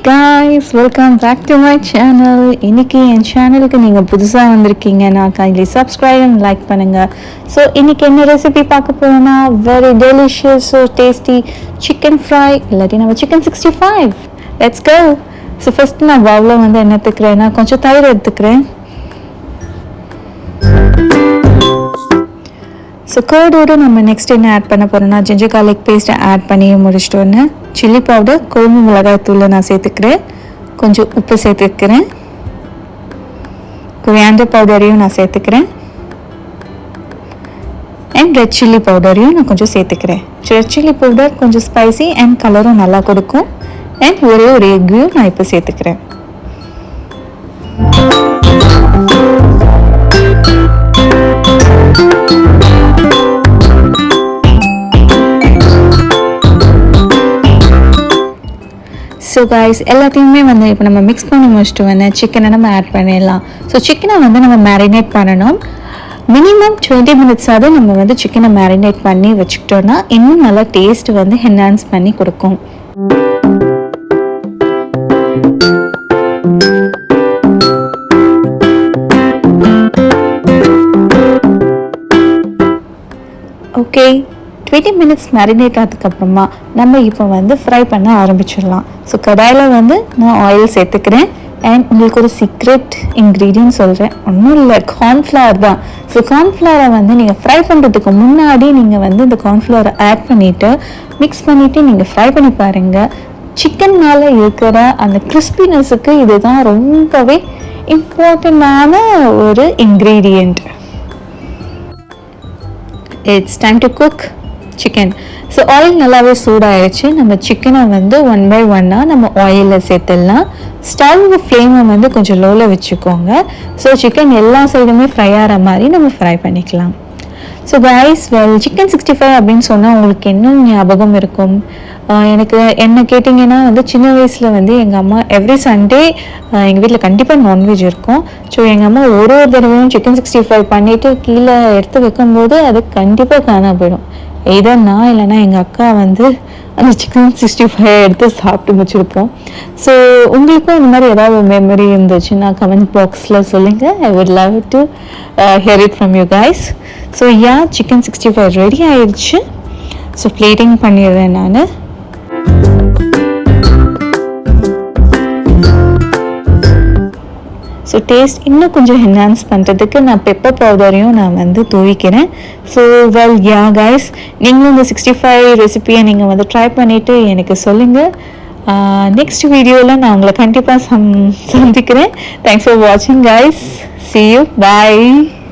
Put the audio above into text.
guys, welcome back to my channel. இன்னைக்கு என் சேனலுக்கு நீங்கள் புதுசாக வந்திருக்கீங்கன்னா kindly subscribe and like பண்ணுங்க. ஸோ இன்னைக்கு என்ன ரெசிபி பார்க்க போகிறோம்னா very delicious so tasty chicken fry இல்லாட்டி நம்ம chicken 65. Let's go. So first நான் பவுலில் வந்து என்ன எடுத்துக்கிறேன்னா கொஞ்சம் தயிர் எடுத்துக்கிறேன். ஸோ கர்டோடு நம்ம நெக்ஸ்ட் என்ன ஆட் பண்ண போகிறோம்னா ஜிஞ்சர் கார்லிக் பேஸ்ட்டை ஆட் பண்ணி முடிச்சிட்டோன்னு சில்லி பவுடர் குழம்பு மிளகாய் தூளை நான் சேர்த்துக்கிறேன், கொஞ்சம் உப்பு சேர்த்துக்கிறேன், கொரியாண்டர் பவுடரையும் நான் சேர்த்துக்கிறேன் அண்ட் ரெட் சில்லி பவுடரையும் நான் கொஞ்சம் சேர்த்துக்கிறேன். ரெட் சில்லி பவுடர் கொஞ்சம் ஸ்பைசி அண்ட் கலரும் நல்லா கொடுக்கும் அண்ட் ஒரே ஒரு எக்கையும் நான் இப்போ சேர்த்துக்கிறேன். ஸோ கைஸ் எல்லாத்தையுமே வந்து இப்போ நம்ம மிக்ஸ் பண்ணி முடிச்சுட்டு வந்து சிக்கனை நம்ம ஆட் பண்ணிடலாம். ஸோ சிக்கனை வந்து நம்ம மேரினேட் பண்ணணும். மினிமம் 20 மினிட்ஸாவது நம்ம வந்து சிக்கனை மேரினேட் பண்ணி வச்சுக்கிட்டோன்னா இன்னும் நல்லா டேஸ்ட் வந்து என்ஹான்ஸ் பண்ணி கொடுக்கும். ஓகே, 20 மினிட்ஸ் மேரினேட் ஆனதுக்கப்புறமா நம்ம இப்போ வந்து ஃப்ரை பண்ண ஆரம்பிச்சிடலாம். ஸோ கடாயில் வந்து நான் ஆயில் சேர்த்துக்கிறேன் அண்ட் உங்களுக்கு ஒரு சீக்ரெட் இன்க்ரீடியன்ட் சொல்கிறேன், ஒன்றும் இல்லை, கார்ன்ஃப்ளவர் தான். ஸோ கார்ன்ஃப்ளவரை வந்து நீங்கள் ஃப்ரை பண்ணுறதுக்கு முன்னாடி நீங்கள் வந்து இந்த கார்ன்ஃப்ளவரை ஆட் பண்ணிவிட்டு மிக்ஸ் பண்ணிவிட்டு நீங்கள் ஃப்ரை பண்ணி பாருங்கள். சிக்கன்னால் இருக்கிற அந்த கிறிஸ்பினஸுக்கு இதுதான் ரொம்பவே இம்பார்ட்டண்டான ஒரு ingredient. It's time to cook chicken. So oil நல்லாவே சூடாகிடுச்சு. நம்ம சிக்கனை வந்து 1 by 1 நம்ம ஆயிலில் சேர்த்துடலாம். ஸ்டவ் ஃப்ளேமை வந்து கொஞ்சம் லோவில் வச்சுக்கோங்க. ஸோ சிக்கன் எல்லா சைடுமே ஃப்ரை ஆகிற மாதிரி நம்ம ஃப்ரை பண்ணிக்கலாம். ஸோ கைஸ், சிக்கன் 65 அப்படின்னு சொன்னால் உங்களுக்கு என்ன ஞாபகம் இருக்கும்? எனக்கு என்ன கேட்டிங்கன்னா வந்து சின்ன வயசில் வந்து எங்கள் அம்மா எவ்ரி சண்டே எங்கள் வீட்டில் கண்டிப்பாக நான்வெஜ் இருக்கும். ஸோ எங்கள் அம்மா ஒரு தடவையும் சிக்கன் 65 பண்ணிவிட்டு கீழே எடுத்து வைக்கும்போது அது கண்டிப்பாக காணாம போயிடும். எதோ நான் இல்லைன்னா எங்கள் அக்கா வந்து அந்த சிக்கன் 65 எடுத்து சாப்பிட்டு முடிச்சிருப்போம். ஸோ உங்களுக்கும் இந்த மாதிரி ஏதாவது மெமரி இருந்துச்சுன்னா கமெண்ட் பாக்ஸில் சொல்லுங்கள். I would love to hear it from you guys. So chicken 65 ready ஆயிடுச்சு. ஸோ பிளேட்டிங் பண்ணிடுறேன் நான். ஸோ டேஸ்ட் இன்னும் கொஞ்சம் என்ஹான்ஸ் பண்ணுறதுக்கு நான் பெப்பர் பவுடரையும் நான் வந்து தூவிக்கிறேன். ஸோ கைஸ், நீங்களும் இந்த 65 ரெசிபியை நீங்கள் வந்து ட்ரை பண்ணிவிட்டு எனக்கு சொல்லுங்கள். நெக்ஸ்ட் வீடியோவில் நான் உங்களை கண்டிப்பாக சந்திக்கிறேன். தேங்க்ஸ் ஃபார் வாட்சிங் கைஸ். See you. Bye.